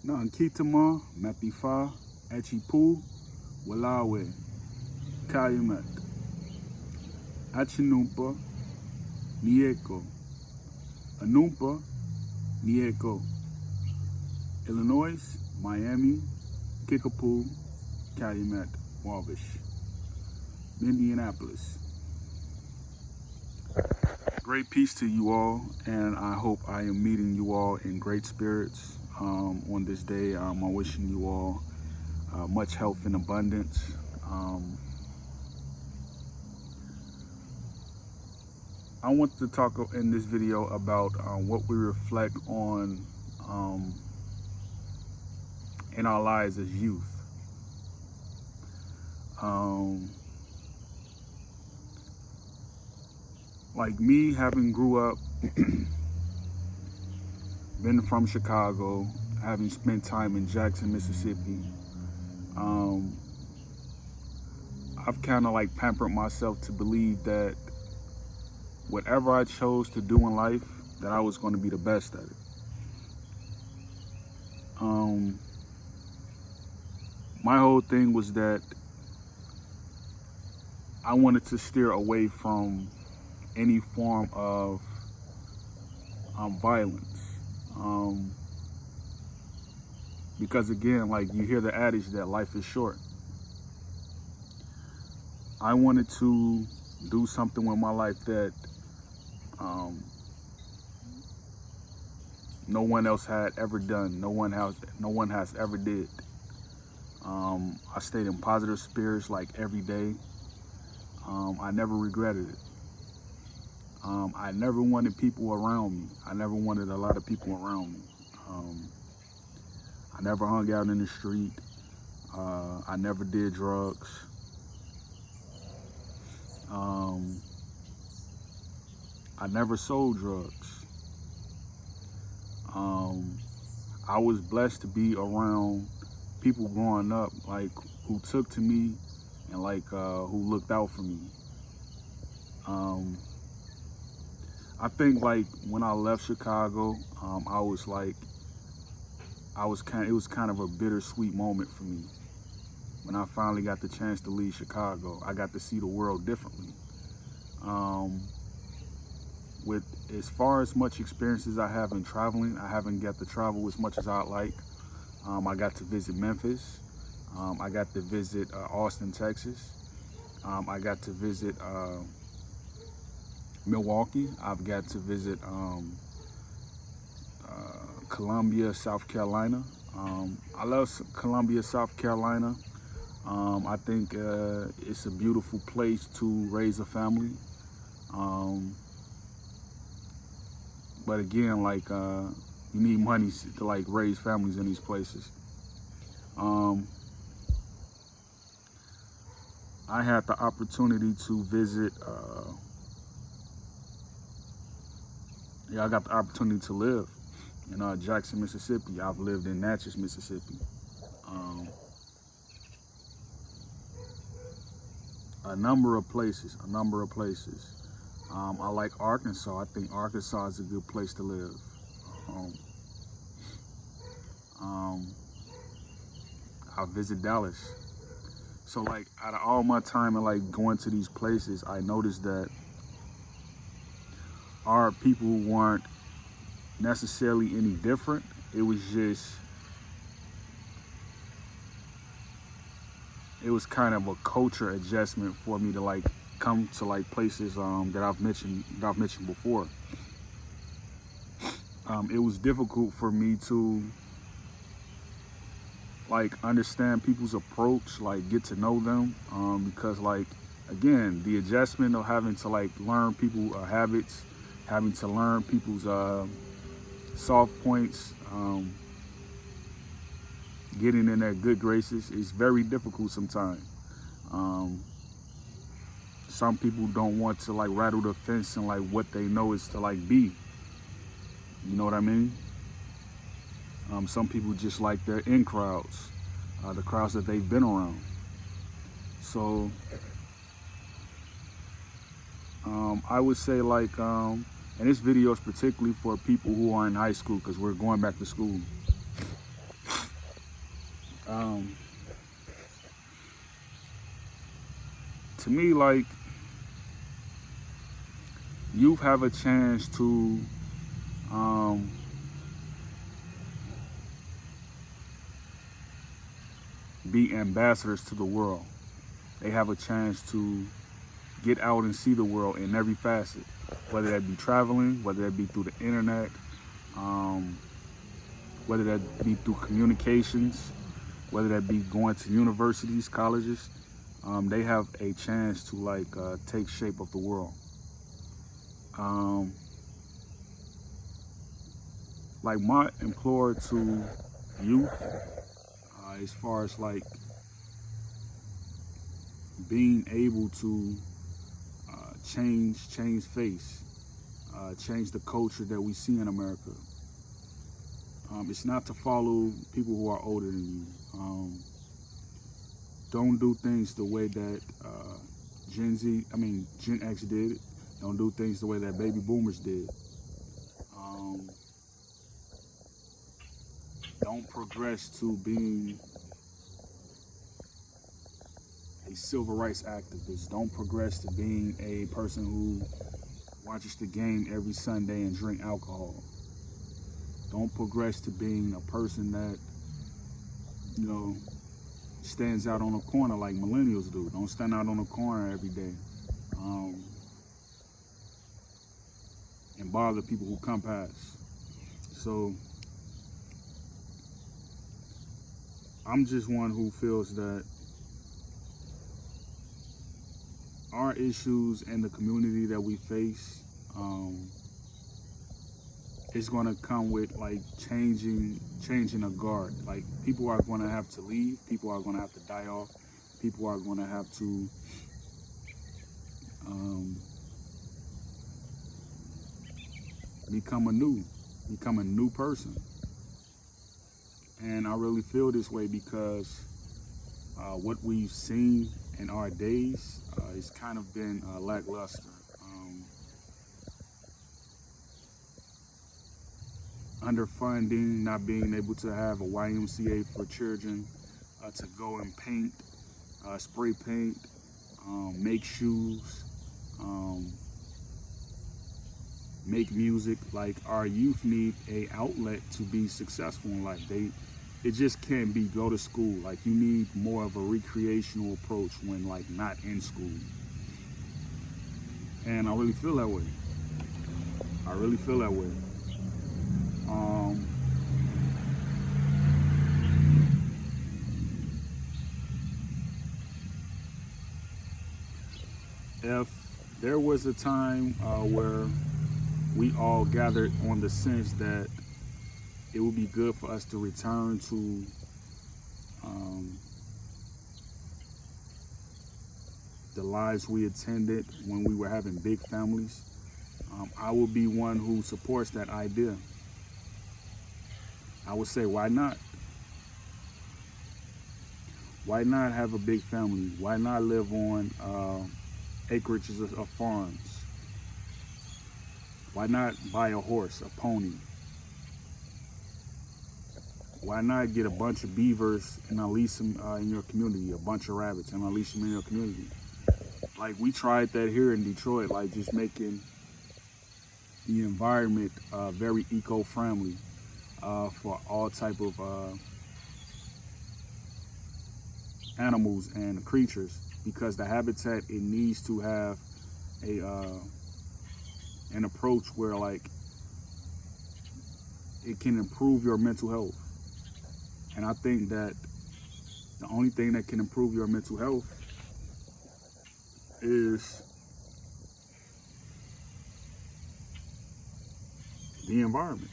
Nankitama, Matifa, Achipu, Walawe, Calumet, Achinumpa, Nieko, Anumpa, Nieko, Illinois, Miami, Kickapoo, Calumet, Wabash, Indianapolis. Great peace to you all, and I hope I am meeting you all in great spirits on this day. I'm wishing you all much health and abundance. I want to talk in this video about what we reflect on in our lives as youth. Like me, having grew up, been from Chicago, having spent time in Jackson, Mississippi, I've kind of like pampered myself to believe that whatever I chose to do in life, that I was going to be the best at it. My whole thing was that I wanted to steer away from any form of violence. Because again, like you hear the adage that life is short. I wanted to do something with my life that no one else had ever done, no one has ever did. I stayed in positive spirits like every day. I never regretted it. I never wanted people around me. I never wanted a lot of people around me. I never hung out in the street. I never did drugs. I never sold drugs. I was blessed to be around people growing up, like who took to me and like who looked out for me. I think like when I left Chicago, it was kind of a bittersweet moment for me. When I finally got the chance to leave Chicago, I got to see the world differently. With as far as much experience as I have in traveling, I haven't got to travel as much as I'd like. I got to visit Memphis. I got to visit Austin, Texas. I got to visit Milwaukee. I've got to visit Columbia, South Carolina. I love Columbia, South Carolina. I think it's a beautiful place to raise a family. But again, like you need money to like raise families in these places. I had the opportunity to visit. I got the opportunity to live in Jackson, Mississippi. I've lived in Natchez, Mississippi. A number of places. I like Arkansas. I think Arkansas is a good place to live. I visit Dallas. So like out of all my time and like going to these places, I noticed that our people weren't necessarily any different. It was kind of a culture adjustment for me to like come to like places that I've mentioned before. It was difficult for me to like understand people's approach, like get to know them, because like again, the adjustment of having to like learn people's habits, having to learn people's soft points, getting in their good graces is very difficult sometimes. Some people don't want to like rattle the fence and like what they know is to like be. You know what I mean? Some people just like their in crowds, the crowds that they've been around. So I would say like, and this video is particularly for people who are in high school because we're going back to school. Um, to me, like, youth have a chance to um, be ambassadors to the world. They have a chance to get out and see the world in every facet, whether that be traveling, whether that be through the internet, um, whether that be through communications, whether that be going to universities, colleges. They have a chance to take shape of the world. Like my implore to youth, as far as like being able to change face, change the culture that we see in America. It's not to follow people who are older than you. Don't do things the way that Gen X did. Don't do things the way that baby boomers did. Don't progress to being a civil rights activist. Don't progress to being a person who watches the game every Sunday and drink alcohol. Don't progress to being a person that, stands out on a corner like millennials do. Don't stand out on a corner every day and bother people who come past. So I'm just one who feels that our issues and the community that we face is going to come with like changing a guard. Like people are going to have to leave, people are going to have to die off, people are going to have to become a new person. And I really feel this way because what we've seen in our days it's kind of been lackluster. Underfunding, not being able to have a YMCA for children to go and paint, spray paint, make shoes, make music. Like our youth need a outlet to be successful in life. It just can't be go to school. Like you need more of a recreational approach when like not in school. And I really feel that way. I really feel that way. If there was a time where we all gathered on the sense that it would be good for us to return to the lives we attended when we were having big families, I will be one who supports that idea. I would say, why not? Why not have a big family? Why not live on acreages of farms? Why not buy a horse, a pony? Why not get a bunch of beavers and unleash them in your community, a bunch of rabbits and unleash them in your community? Like we tried that here in Detroit, like just making the environment very eco-friendly for all type of animals and creatures, because the habitat, it needs to have an approach where like it can improve your mental health. And I think that the only thing that can improve your mental health is the environment.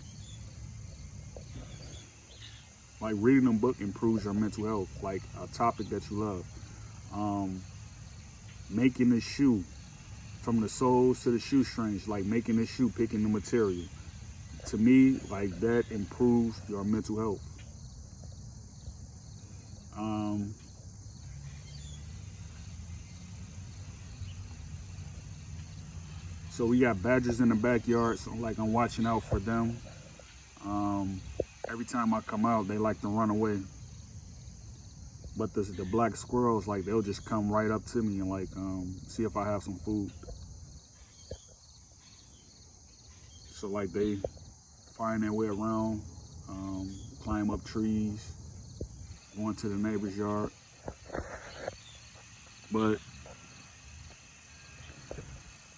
Like reading a book improves your mental health, like a topic that you love. Making a shoe, from the soles to the shoestrings, like making a shoe, picking the material. To me, like that improves your mental health. So we got badgers in the backyard, so like I'm watching out for them. Every time I come out, they like to run away. But the black squirrels, like, they'll just come right up to me and like see if I have some food. So like they find their way around, climb up trees, going to the neighbor's yard. But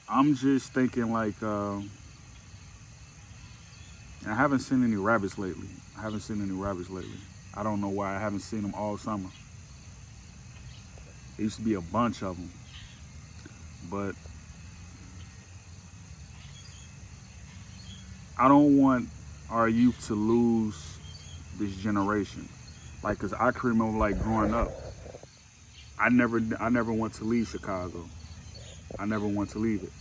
I'm just thinking like, I haven't seen any rabbits lately. I don't know why. I haven't seen them all summer. There used to be a bunch of them, but I don't want our youth to lose this generation. Like, cause I can remember like growing up, I never want to leave Chicago. I never want to leave it.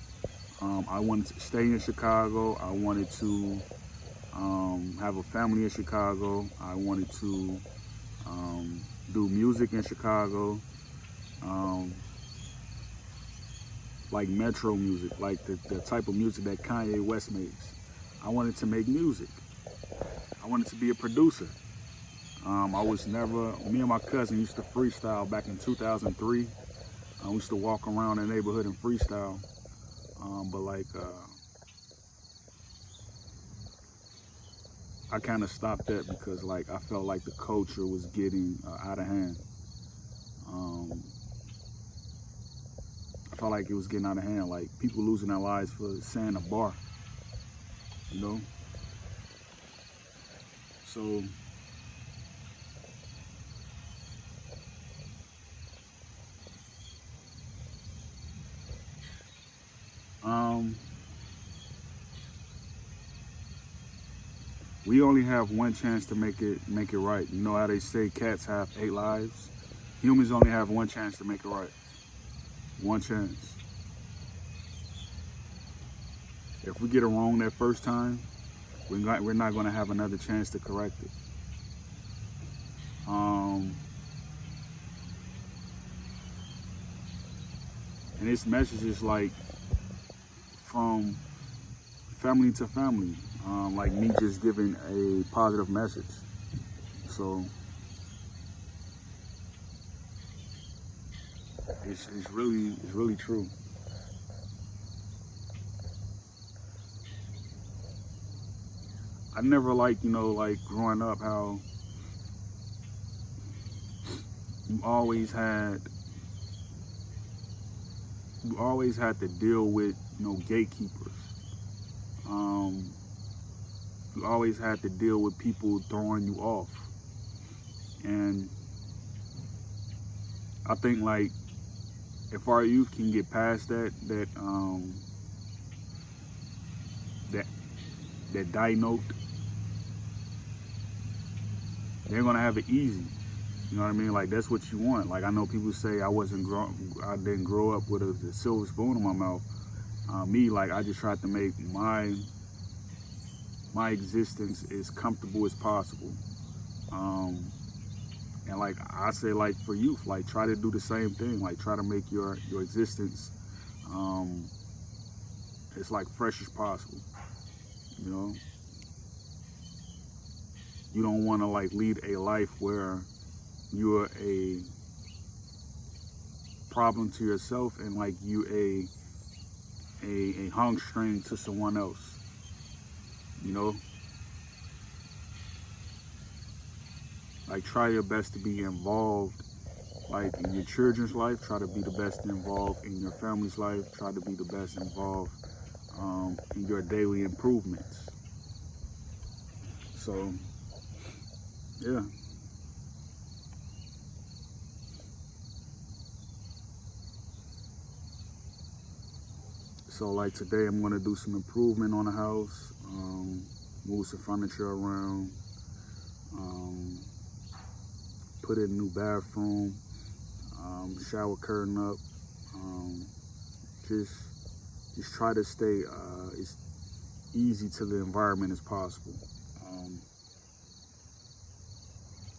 I wanted to stay in Chicago. I wanted to have a family in Chicago. I wanted to do music in Chicago, like metro music, like the type of music that Kanye West makes. I wanted to make music. I wanted to be a producer. Me and my cousin used to freestyle back in 2003. We used to walk around the neighborhood and freestyle. But like, I kind of stopped that because like, I felt like the culture was getting out of hand. I felt like it was getting out of hand, like people losing their lives for saying a bar, you know? So, we only have one chance to make it right. You know how they say cats have 8 lives? Humans only have one chance to make it right. One chance. If we get it wrong that first time, we're not going to have another chance to correct it. And this message is like from family to family, like me just giving a positive message. So it's really true. I never liked, like growing up, how you always had to deal with, gatekeepers. You always had to deal with people throwing you off. And I think like if our youth can get past that die note, they're gonna have it easy. You know what I mean? Like, that's what you want. Like, I know people say I didn't grow up with a silver spoon in my mouth. Me, like, I just tried to make my existence as comfortable as possible. And like I say, like for youth, like try to do the same thing. Like try to make your existence as like fresh as possible. You know, you don't want to like lead a life where you're a problem to yourself and like you a hung string to someone else. You know, like try your best to be involved, like in your children's life. Try to be the best involved in your family's life. Try to be the best involved in your daily improvements. So, yeah. So like today I'm gonna do some improvement on the house, move some furniture around, put in a new bathroom, shower curtain up, just try to stay as easy to the environment as possible.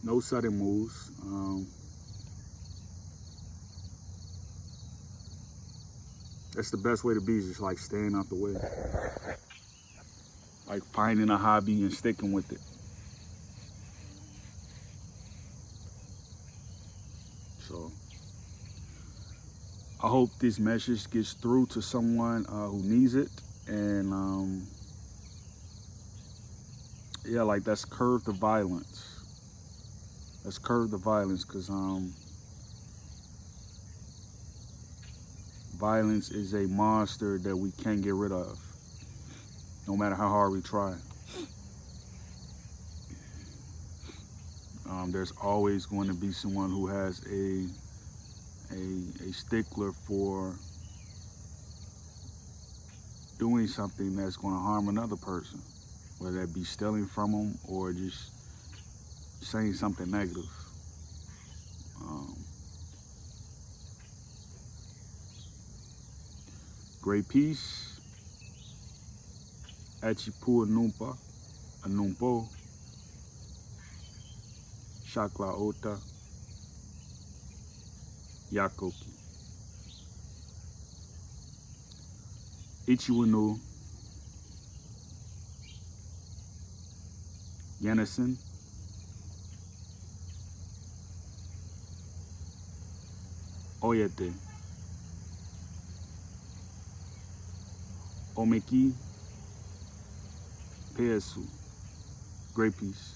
No sudden moves. That's the best way to be, is just like staying out the way. Like finding a hobby and sticking with it. I hope this message gets through to someone who needs it. And yeah, like let's curb the violence. Let's curb the violence, because violence is a monster that we can't get rid of, no matter how hard we try. There's always going to be someone who has a stickler for doing something that's going to harm another person, whether that be stealing from them or just saying something negative. Great peace. Achipu Anumpa, Anumpo, Shakla Ota, Yakoki. Ichiwanu, Yanison, Oyete, Omeki, Pesu. Great peace.